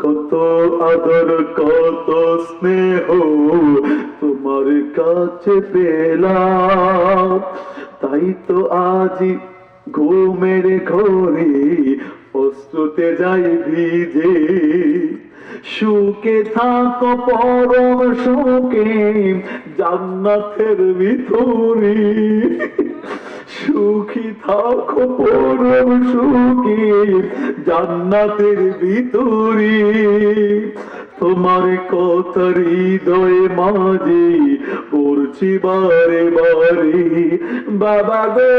কত আদর কত স্নেহ তোমার কাছে পেলাম, তাই তো আজি ঘুমের ঘরে অশ্রুতে যাই ভিজে। সুখে থাকো পরম সুখে জান্নাতের ভিতরে, সুখী থাকো পরম সুখে জান্নাতের ভিতরে। তোমার কথা হৃদয়ে মাঝে পড়ছি বারে বারে, বাবা গো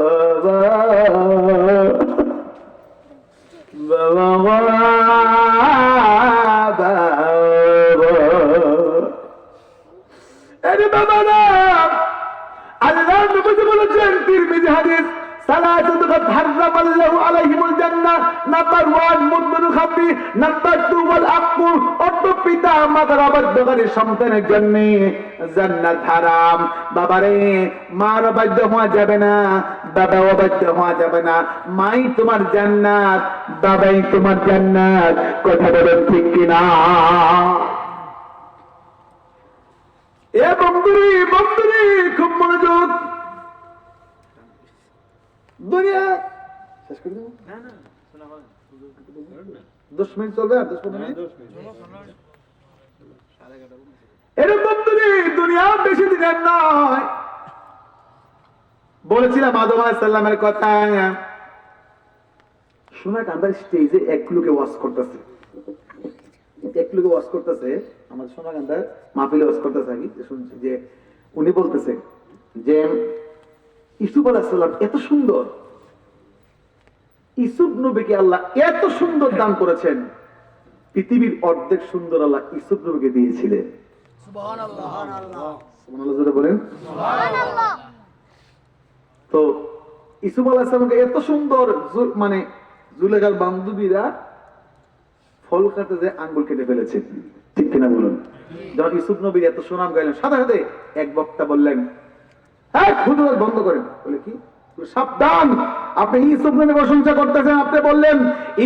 বাবা, বাবা বাবা। আরে বাবা না, আল্লাহ নবী বলেছেন তিরমিজি হাদিস, সালাতুন কাদ হারামাল্লাহু আলাইহিমুল জান্নাহ। নাম্বার 1 মুদমিনুল খামরি, নাম্বার 2 ওয়াল আকু, অর্থ পিতা মাতার অবাধ্যকারী সন্তানের জন্য জান্নাত হারাম। বাবারে, মার অবাধ্য হওয়া যাবে না, বাবা অবাধ্য হওয়া যাবে না। মাই তোমার জান্নাত, বাবাই তোমার জান্নাত। কথা বলেন ঠিক কিনা? এ বন্ধুরি বন্ধুরি, খুব মনোযোগ। দুনিয়া শেষ করে দেবো? 10 মিনিট চলবে? আর 10-15 মিনিট এরকম দুনিয়া বেশি দিনের নয়। বলেছিলাম আদম আলাইহিস সালামের কথা। শোনা কান্দার স্টেজে এক লোকে ওয়াজ করতেছে, আমাদের সোনা কান্দার মাহফিলে ওয়াজ করতেছে। আগে শুনছি যে উনি বলতেছে যে ইউসুফ আলাইহিস সালাম এত সুন্দর, ইউসুফ নবীকে আল্লাহ এত সুন্দর দান করেছেন, পৃথিবীর অর্ধেক সুন্দর আল্লাহ ইউসুফ নবীকে দিয়েছিলেন। সুবহানাল্লাহ, সুবহানাল্লাহ জোরে বলেন সুবহানাল্লাহ। তো ইউসুফ আলাইহিস সালামকে এত সুন্দর, মানে জুলেখার বান্ধবীরা ফল কাটতে যে আঙ্গুল কেটে ফেলেছে, ঠিক কিনা বলুন? যখন ইউসুফ নবীর এত সুনাম গাইলেন, সাথে সাথে এক বক্তা বললেন, হ্যাঁ হুজুর বন্ধ করেন। বলে কি? সাবধান, আপনি ইউসুফ নবীর প্রশংসা করতেছেন। আপনি বললেন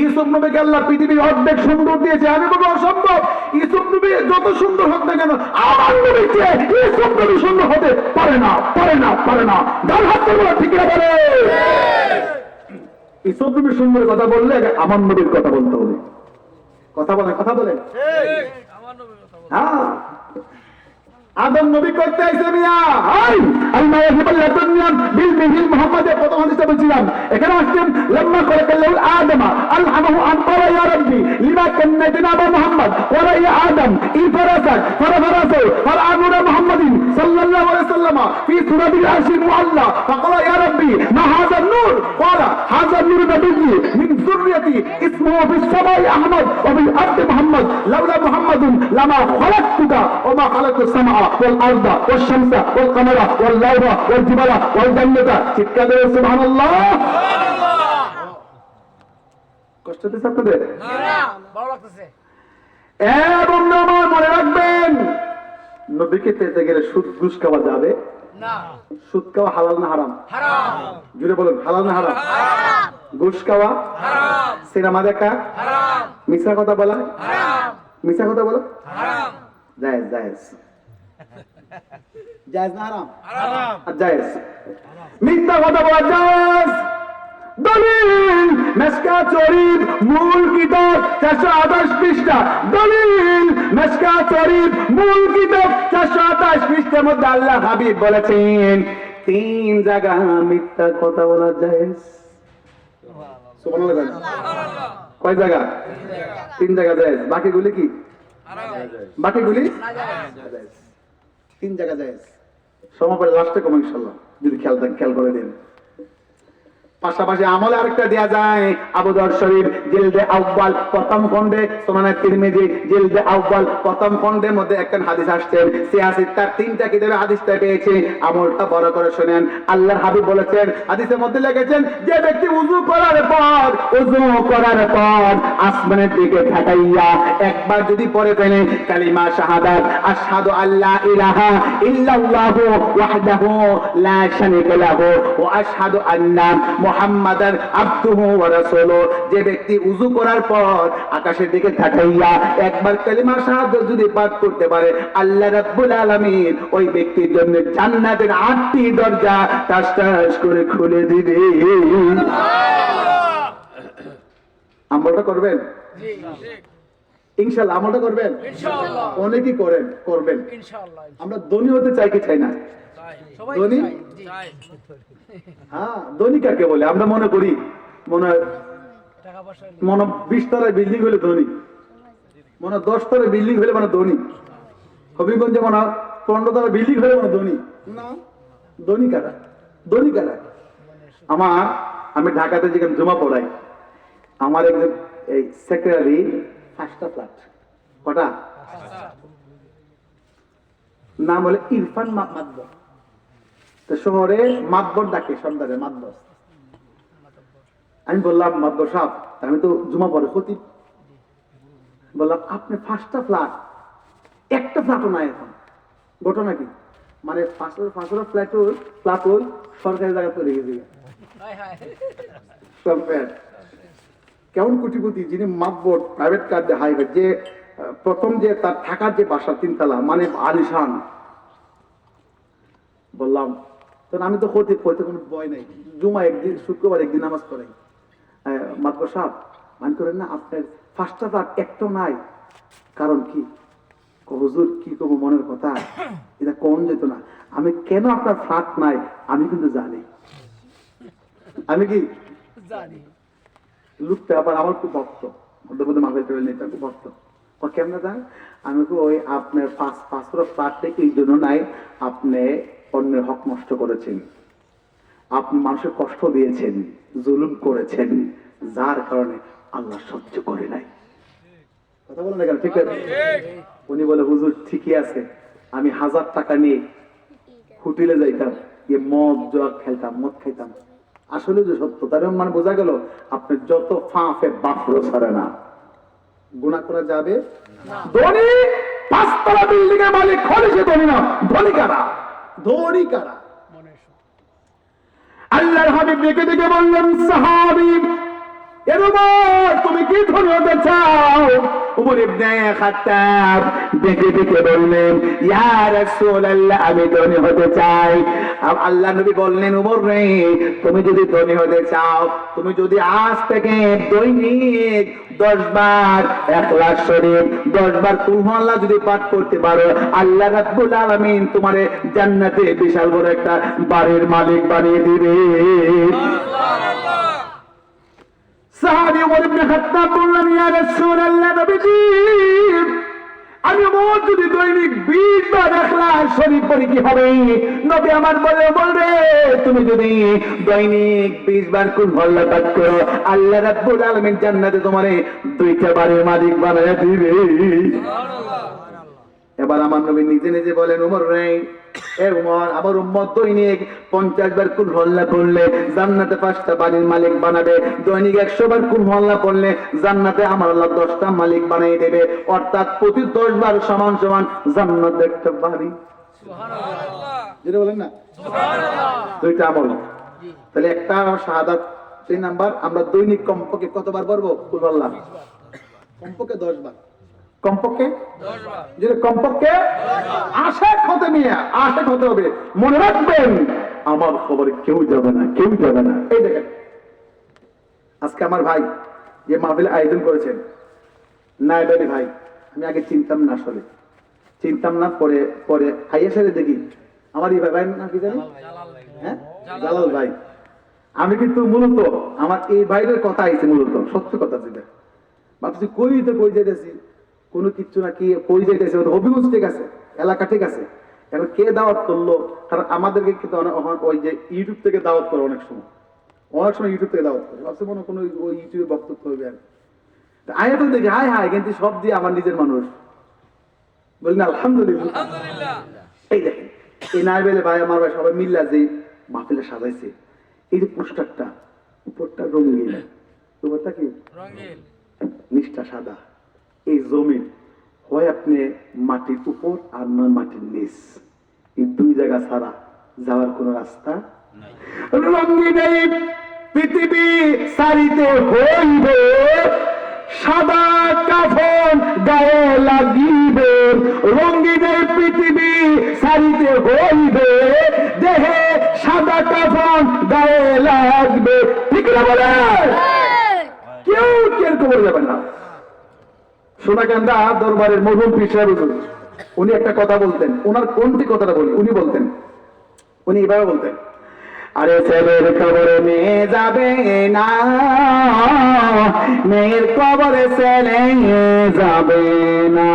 ইউসুফ নবীকে আল্লাহ পৃথিবীর অর্ধেক সুন্দর দিয়েছে। আমি বলবো অসম্ভব। ইউসুফ নবী যত সুন্দর হোক না কেন, আমার নবীর চেয়ে ইউসুফ নবী সুন্দর হতে পারে না, পারে না, পারে না। ডান হাত করবো, ঠিক না বলে? ইউসুফ নবীর সুন্দর কথা বললে আমার নবীর কথা বলতে হবে। কথা বলেন, কথা বলেন। হ্যাঁ, আদম নবী করতে আইছে মিয়া। হাই আল্লাহ ইয়াহিবাল্লাহ দুনিয়া বিল মিহিল মুহাম্মাদের প্রথম হাদিসে বলছিলাম। এখানে আসছেন লম্মা করে কাল্লাউল আদম আলহামাহু আন ক্বালা ইয়া রাব্বি লিমা কান্না জানাবা মুহাম্মদ ওয়া ইয়া আদম ইফরাসাত ফারাফারাসু ফারআনুরা মুহাম্মাদিন সাল্লাল্লাহু আলাইহি ওয়াসাল্লাম ফি সুরাতিল আরশি মুআল্লা ফাকালা ইয়া রাব্বি মা হাযা নূর ক্বালা হাযা নূর নবিয়্যি মিন যুররিয়াতি ইসমুহু ফিস সামাই আহমদ ওয়া ফিল আরদি মুহাম্মদ লাউলা মুহাম্মাদুন লামা খালাকতুকা ওয়া মা খালাকতুস সামা والأرض والشمس والقمر والليل والجبال والجنة। চিৎকার দিয়ে সুবহানাল্লাহ। কষ্ট হচ্ছে আপনাদের? না, ভালো লাগতেছে। বন্ধু আমার মনে রাখবেন, নবীকে পেতে গেলে সুদ ঘুষ খাওয়া যাবে না। সুদ খাওয়া হালাল না হারাম? হারাম। জুড়ে বলুন, হালাল না হারাম? হারাম। ঘুষ খাওয়া হারাম। সিনেমা দেখা হারাম। মিথ্যা কথা বলা হারাম। মিথ্যা কথা বলা হারাম। জায়েজ, জায়েজ, জায়েজ না হারাম? হারাম। জায়েজ। মিথ্যা কথা বলা জায়েজ। দলিল মিশকাত শরীফ মূল কিতাব 428 পৃষ্ঠা। দলিল মিশকাত শরীফ মূল কিতাব 428 পৃষ্ঠার মধ্যে আল্লাহ হাবিব বলেছেন 3 জায়গা মিথ্যা কথা বলা জায়েজ। সুবহানাল্লাহ। কয় জায়গা? 3 জায়গা জায়েজ। বাকিগুলি কি হারাম? বাকিগুলি না জায়েজ। 3 জায়গা জায়েজ। সমাপরে লাস্টে কম ইনশাআল্লাহ, যদি খেয়াল করে দেন। পাশাপাশি আমলে আরেকটা দেয়া যায়। আবু দাউদ শরীফ জিলদে আউয়াল প্রথম খণ্ডে, সুনানে তিরমিজি জিলদে আউয়াল প্রথম খণ্ডের মধ্যে একটা হাদিস আসছে। সেই হাদিসটা 3টা কিতাবে হাদিসটা পেয়েছে। আমলটা বড় করে শুনেন। আল্লাহর হাবিব বলেছেন, হাদিসের মধ্যে লিখেছেন, যে ব্যক্তি ওযু করার পর আসমানের দিকে তাকাইয়া একবার যদি পড়ে ফেলে কালিমা শাহাদাত আশহাদু আল্লা ইলাহা ইল্লাল্লাহু ওয়াহদাহু লা শারীকা লাহু ওয়া আশহাদু আন্না মুহাম্মাদান আবদুহু ওয়া রাসূলুহু, যে ব্যক্তি ওযু করার পর আকাশের দিকে তাকাইয়া একবার কালিমা শাহাদাত যদি পাঠ করতে পারে, আল্লাহ রাব্বুল আলামিন ওই ব্যক্তির জন্য জান্নাতের 8টি দরজা টাস টাস করে খুলে দিবে। আমলটা করবেন? জি ইনশাআল্লাহ আমলটা করবেন? ইনশাআল্লাহ অনেকেই করবেন। ইনশাআল্লাহ আমরা ধনী হতে চাই কি চাই না? সবাই ধনী? চাই হ্যাঁ, ধনী কাকে বলে? আমরা মনে করি মনে হয় টাকা পয়সা 20 তলায় বিল্ডিং হলে ধনী, 10 তলায় বিল্ডিং হলে ধনী, হবিগঞ্জে 15 তলায় বিল্ডিং হলে ধনী না। ধনী কারা? আমি ঢাকাতে যেখানে জমা পড়াই, আমার একজন এই সেক্রেটারি 5টা ফ্ল্যাট। কটা? নাম বলে ইরফান মাতবর। তো শহরে মাতবর ডাকে, সন্ধ্যারে মাতবর। আমি বললাম মাতবর সাহেব, আমি তো জুমা পড়ে খতিব, বললাম আপনি 5টা ফ্ল্যাট, একটা ফ্ল্যাটও নাই এখন, ঘটনা কি? মানে 500 ফ্ল্যাট সরকারি জায়গা তৈরি গেছে সব ফ্ল্যাট। কেমন কোটিপতি, যিনি মাতবর, প্রাইভেট কার দিয়ে হাইওয়ে, যে প্রথম যে তার থাকার যে বাসা 3 তলা, মানে আলিশান। বললাম তখন আমি তো খতিব, হইতে কোনো ভয় নাই, জুমা একদিন, শুক্রবার একদিন নামাজ পড়াই। মাতবর সাহেব মান করেন না, আপনার 5টা ফ্ল্যাট একটাও নাই, কারণ কি? হুজুর কি করবো, মনের কথা, এটা কোন যেত না। আমি কেন আপনার ফ্ল্যাট নাই আমি কিন্তু জানি। আমি কি জানি লোকটা আবার আমার খুব ভক্ত, মধ্যে মাথায় চলে নেই, খুব ভক্ত। কেমন যায়? আমি তো ওই আপনার 500 ফ্ল্যাট থেকে এই জন্য নাই, আপনি অন্যের হক নষ্ট করেছেন, আপনি মানুষের কষ্ট দিয়েছেন, জুলুম করেছেন, যার কারণে আল্লাহ সহ্য করে নাই। কথা বলেন না কেন? ঠিক আছে। উনি বলে হুজুর ঠিকই আছে, আমি 1000 টাকা নিয়ে হোটেলে যাইতাম, গিয়ে মদ খেলতাম, মদ খাইতাম। আসলে যে সত্য, তার মানে বোঝা গেল আপনি যত ফাঁফে বাফরো ছাড়ে না, গুনাহ করা যাবে। ধনী 5 তলা বিল্ডিং এর মালিক হলে সে ধনী না। ধনী কারা? আল্লাহর হাবিব ডেকে ডেকে বললেন, সাহাবী তুমি কি ধনী হতে চাও? উমর ইবনে খাত্তাব ডেকে ডেকে বললেন, ইয়া রাসূলুল্লাহ, আমি ধনী হতে চাই। আল্লাহ নবী বললেন, উমর রে, তুমি যদি ধনী হতে চাও, তুমি যদি আজ থেকে দৈনিক 10 বার ইখলাস শরীফ, 10 বার কুল হু আল্লাহ যদি পাঠ করতে পারো, আল্লাহ রাব্বুল আলামিন তোমারে জান্নাতে বিশাল বড় একটা বাড়ির মালিক বানিয়ে দিবে। সাহাবী ওমর ইবনে খাত্তাব বললেন, ইয়া রাসূলুল্লাহ, নবীজি আমি ওমর যদি দৈনিক 20 বার ইখলাস শরীফ পড়ি কি হবে? নবী আমার বলবে তুমি যদি দৈনিক 20 বার কুল হু আল্লাহ পাঠ করো, আল্লাহ রাব্বুল আলামিন জান্নাতে তোমারে 2টা বাড়ির মালিক বানিয়ে দিবে। এবার আমার নবী নিজে নিজে বলেন, উমর রে, এ উমর, আমার উম্মত দৈনিক 50 বার কুল হু আল্লাহ পড়লে জান্নাতে 5টা বাড়ির মালিক বানাবে, দৈনিক 100 বার কুল হু আল্লাহ পড়লে জান্নাতে আমার আল্লাহ 10টা মালিক বানিয়ে দেবে, অর্থাৎ প্রতি 10 বার সমান সমান জান্নাতে একটা বাড়ি। সুবহানাল্লাহ, যেটা বলেন না সুবহানাল্লাহ। 2টা আমল, তাহলে একটা শাহাদাত, 3 নাম্বার আমরা দৈনিক কমপক্ষে কতবার পড়বো কুল হু আল্লাহ? কমপক্ষে 10 বার। কমপক্ষে 10 বার, যেটা কমপক্ষে আশেক হতে নিয়ে আশেক হতে হবে। মনে রাখবেন, আমার খবরে কেউ যাবে না। এই দেখেন, আজকে আমার ভাই যে মাহফিল আয়োজন করেছেন, নায়েব আলী ভাই, আমি আগে চিনতাম না, আসলে চিনতাম না, পরে আইএসআরে দেখি আমার এই ভাই না কি জানি, হ্যাঁ, জালাল ভাই। আমি কিন্তু মূলত আমার এই ভাইয়ের কথা আইছে, মূলত সত্য কথা যেটা ভাবছি, কই যেতেছি কোনো কিচ্ছু না, কি কই যাইতেছে, হবিগঞ্জ ঠিক আছে, এলাকা ঠিক আছে, এখন কে দাওয়াত করলো? কারণ আমাদেরকে কিন্তু ওই যে ইউটিউব থেকে দাওয়াত করে, অনেক সময় ইউটিউব থেকে দাওয়াত করে, ভাবছে মনে কোনো ওই ইউটিউবে বক্তব্য করবে। আয়া তো দেখি হায়, কিন্তু সব দিয়ে আমার নিজের মানুষ, বলি না আলহামদুলিল্লাহ। এই দেখেন, এই নাইবেলে ভাই, আমার ভাই, সবাই মিল্লা যে মাহফিলে সাজাইছে, এই যে পোস্টারটা, উপরটা রঙিন, উপরটা কি রঙিন, নিচটা সাদা। এই জমিন হয় আপনি মাটির উপর আর নয় মাটির নিচ, এই 2 জায়গা ছাড়া যাওয়ার কোন রাস্তা নাই। রঙিন পৃথিবী সারিতে হইবে, সাদা কাফন গায়ে লাগিবে, রঙিনের পৃথিবী সারিতে হইবে, দেহে সাদা কাফন গায়ে লাগবে। ঠিক না বলে? কেউ কেউ কবর যাবে না। সোনাকান্দা দরবারের মরহুম পীর সাহেব হুজুর, উনি একটা কথা বলতেন, ওনার কোনটি কথাটা বলি, উনি বলতেন, উনি এভাবে বলতেন, আরে ছেলের কবরে মেয়ে যাবে না, মেয়ের কবরে ছেলে যাবে না,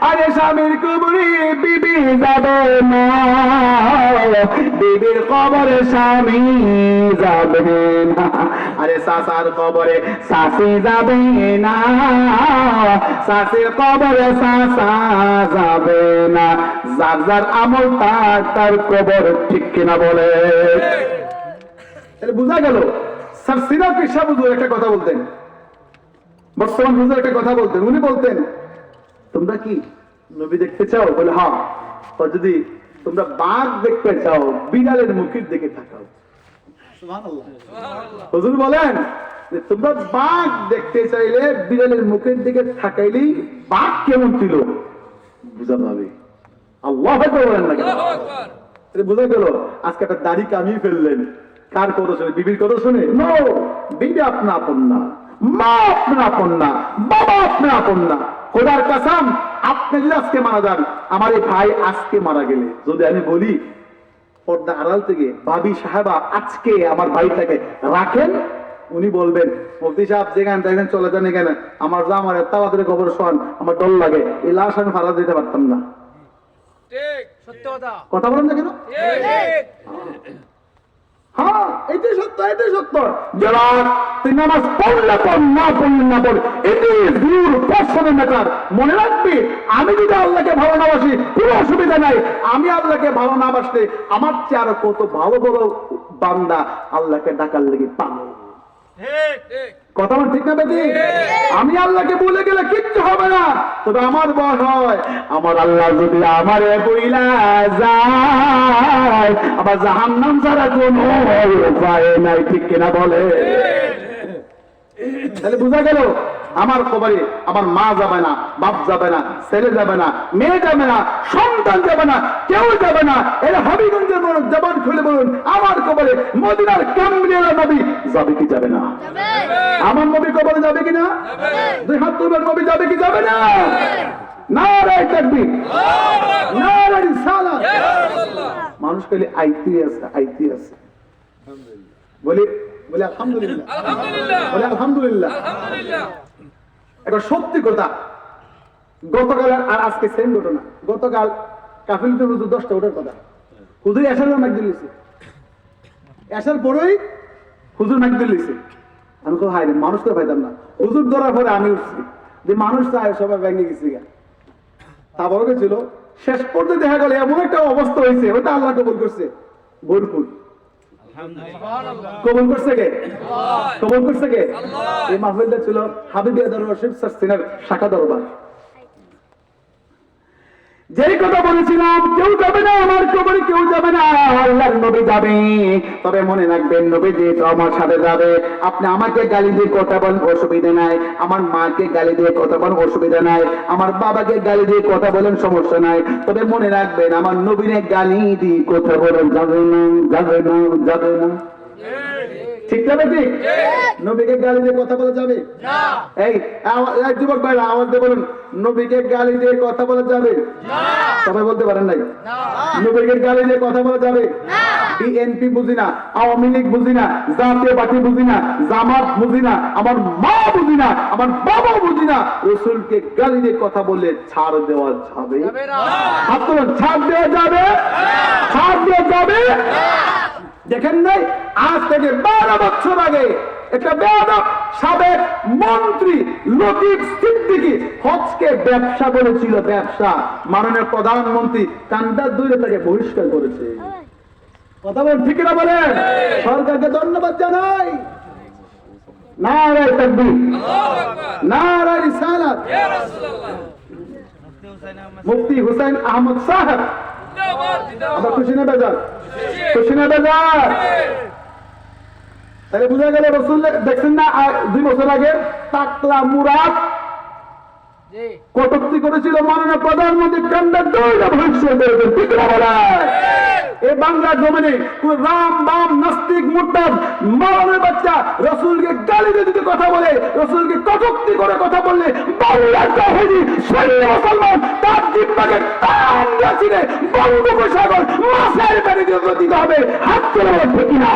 আরে স্বামীর কবরে বিবি যাবে না, বিবির কবরে স্বামী যাবে না, আরে চাচার কবরে শাশি যাবে না, শাশির কবরে চাচা যাবে না, যার যার আমল তার তার কবর। ঠিক কিনা বলে? বুঝা গেল? স্যার সিরাজ পেশা হুজুর একটা কথা বলতেন, বর্তমান হুজুর একটা কথা বলতেন, উনি বলতেন, তোমরা কি নবী দেখতে চাও? বলে হ্যাঁ। যদি তোমরা বাঘ দেখতে চাও, বিড়ালের মুখের দিকে তাকাও। সুবহানাল্লাহ। হুজুর বলেন যে তোমরা বাঘ দেখতে চাইলে বিড়ালের মুখের দিকে তাকাইলেই বাঘ কেমন ছিল বুঝা যাবে। আল্লাহু আকবার বলেন না কেন? বুঝা গেল? আজকে একটা দাড়ি কামিয়ে ফেললেন, কার কথা শুনে? বিবির কথা শুনে? নো, বিবি আপনা আপন না, মা আপনা আপন না, বাবা আপনা আপন না। খোদার কসম, আপনি যদি আজকে মারা যান, আমার এই ভাই আজকে মারা গেলে যদি আমি বলি পর্দা আড়াল থেকে, ভাবি সাহেবা আজকে আমার ভাইটাকে রাখেন, উনি বলবেন মুফতি সাহেব যেখানে দেখেন চলে যান, এখানে আমার যা আমার তাড়াতাড়ি খবর শোন, আমার ডর লাগে, এই লাশ আমি ফারা দিতে পারতাম না। ঠিক, সত্য কথা। কথা বলেন না কেন? ঠিক। হ্যাঁ, এটাই সত্য, এটাই সত্য। যারা তুই নামাজ পড়লে পড়, না পড়লে না পড়, এটাই দূর পছন্দের ম্যাটার। মনে রাখবি, আমি যদি আল্লাহকে ভালো না বাসি কোনো অসুবিধা নাই, আমি আল্লাহকে ভালো না বাসলে আমার চেয়ে আরো কত ভালো বড় বান্দা আল্লাহকে ডাকার লেগে পাবো। কথা আমার ঠিক না বেটি? আমি আল্লাহকে বলে গেলে কিচ্ছু হবে না, তবে আমার ভয় হয় আমার আল্লাহ যদি আমারে বইলা যায়, আবার জাহান্নাম ছাড়া কোনো উপায় নাই। ঠিক কিনা বলে? তাহলে বোঝা গেল, আমার কবরে আমার মা যাবে না, বাপ যাবে না, ছেলে যাবে না, মেয়ে যাবে না, সন্তান যাবে না, কেউ যাবে না। এর হবিগঞ্জের মানুষ জবান খুলে বলুন, আমার কবরে মদিনার কামলিয়ার নবী যাবে কি যাবে না? আমার নবী কবরে যাবে কিনা? দুই হাত তুলবেন, নবী যাবে কি যাবে না? নারায়ে তাকবীর, নারায়ে রিসালাত। মানুষ কইলে আইতি আছে, আইতি আছে, বলি বলে আলহামদুলিল্লাহ, বলে আলহামদুলিল্লাহ। এটা সত্যি কথা। গতকাল আর আজকে সেম ঘটনা। গতকাল কাফিল তো হুজুর 10টা ওঠার কথা, হুজুর এসার মাইকদিল লিছে, এসার পরেই হুজুর মাইকদিল লিছে। আমি তো হাই রে, মানুষ তো পাইতাম না। হুজুর ধরার পরে আমি উঠছি, যে মানুষ চায় সবাই ভেঙে গেছি গা, তা বড় ছিল। শেষ পর্যন্ত দেখা গেল এমন একটা অবস্থা হয়েছে, ওটা আল্লাহ কবুল করছে ভরপুর। কবুল করছে কে? কবুল করছে কে? এই মাহফিলটা ছিল হাবিবিয়া দরবার শিব সাসিনার শাখা দরবার। যেই কথা বলেছিলাম, কেউ যাবে না আমার কবরে, কেউ যাবে না, আল্লাহর নবী যাবে। তবে মনে রাখবেন, নবী যেহেতু আমার সাথে যাবে, আপনি আমাকে গালি দিয়ে কথা বলেন, অসুবিধা নাই, আমার মাকে গালি দিয়ে কথা বলেন, অসুবিধা নাই, আমার বাবাকে গালি দিয়ে কথা বলেন, সমস্যা নাই। তবে মনে রাখবেন, আমার নবীরে গালি দিয়ে কথা বলেন যাবে না, যাবে না, যাবে না। ঠিক যাবে? ঠিক? নবীকে গালি দিয়ে কথা বলা যাবে না। এই যুবক ভাইরা আওয়াজ দিয়ে বলুন, নবীকে গালি দিয়ে কথা বলা যাবে না। সবাই বলতে পারেন নাই? নবীকে গালি দিয়ে কথা বলা যাবে না। বিএনপি বুঝি না, আওয়ামী লীগ বুঝি না, জাতীয় পার্টি বুঝি না, জামাত বুঝি না, আমার মা বুঝি না, আমার বাবা বুঝি না, রাসূলকে গালি দিয়ে কথা বললে ছাড় দেওয়া যাবে না। হাত তুলুন, ছাড় দেওয়া যাবে? ছাড় দেওয়া যাবে? দেখেন নাই, আজ থেকে 12 বছর আগে একটা বেয়াদব সাবেক মন্ত্রী লতিফ সিদ্দিকী হজকে ব্যবসা বলেছিল, ব্যবসা। মাননীয় প্রধানমন্ত্রী কান্দার দূরে তাকে বহিষ্কার করেছে। কথা বলেন, ঠিক না বলেন? সরকারকে ধন্যবাদ জানাই। নারায়ে তাকবীর, নারায়ে রিসালাত। মুফতি হুসাইন আহমদ সাহেব, আমরা খুশি না বেজার? খুশি না বেজার? তাহলে বোঝা গেল রসুল দেখছেন না 2 বছর আগে টাকলা মুরাদ জি কটূক্তি করেছিল মাননীয় প্রধানমন্ত্রী কান্ডার দৌড়া ভবিষ্যৎ করেছেন ঠিক না বলা এই বাংলা জমিনে কোন রাম বাম নাস্তিক মুরতাদ মাওলানার বাচ্চা রসুলকে গালি দিতে কথা বলে রসুলকে কটূক্তি করে কথা বললে বাংলার তাহিদি শরীরে মুসলমান তার জিব্বাকে টান দিয়েছিলে বঙ্গোপসাগর মাছের পানি দিয়ে দিতে হবে হাত তুলে ঠিক না